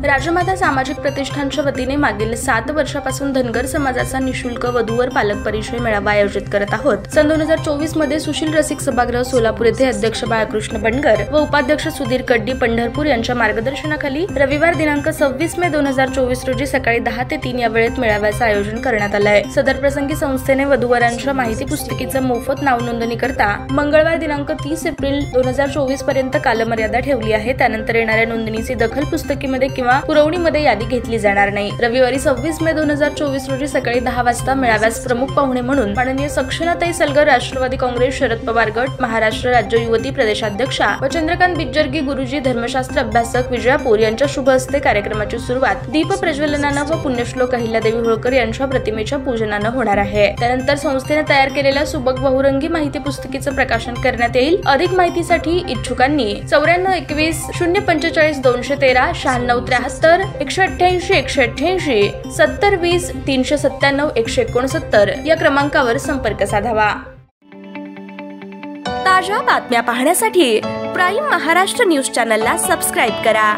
राजमाता सामाजिक प्रतिष्ठानच्या वतीने मागील 7 वर्षापासून धनगर समाजाचा निशुल्क वधूवर पालक परिचय मेळावा आयोजित करत आहोत। सन 2024 मध्ये सुशील रसिक सभागृह सोलापूर येथे अध्यक्ष बाळकृष्ण बनगर व उपाध्यक्ष सुधीर कड्डी पंढरपूर यांच्या मार्गदर्शनाखाली रविवार दिनांक 26 मे 2024 रोजी सकाळी 10 ते 3 या वेळेत मेळाव्याचे आयोजन करण्यात आले आहे। सदर प्रसंगी संस्थेने वधूवरांच्या माहिती पुस्तिकेचा मोफत नाव नोंदणी करता मंगळवार दिनांक 30 एप्रिल 2024 पर्यंत कालमर्यादा ठेवली आहे। त्यानंतर येणाऱ्या नोंदणीची दखल पुस्तकीमध्ये किंवा पुरवणीमध्ये यादी घेतली जाणार नाही। रविवारी 26 मे 2024 रोजी सकाळी 10 वाजता मेळाव्यास प्रमुख पाहुणे म्हणून माननीय सक्षनाताई सलगर राष्ट्रवादी काँग्रेस शरद पवार गट महाराष्ट्र राज्य युवती प्रदेशाध्यक्षा व चंद्रकांत बिज्जर्गी गुरुजी धर्मशास्त्र अभ्यासक विजयापूर यांच्या शुभ हस्ते कार्यक्रमाची सुरुवात दीप प्रज्वलनानं व पुण्यश्लोक अहिल्यादेवी होळकर यांच्या प्रतिमेच्या पूजनानं होणार आहे। त्यानंतर संस्थेने तयार केलेल्या सुबक बहुरंगी माहिती पुस्तिकेचं प्रकाशन करण्यात येईल। अधिक माहितीसाठी इच्छुकांनी 9421 045 213 9673 188 188 7020 397 169 या क्रमांकावर संपर्क साधावा। ताज्या बातम्या पाहण्यासाठी प्राईम महाराष्ट्र न्यूज चॅनलला सबस्क्राईब करा।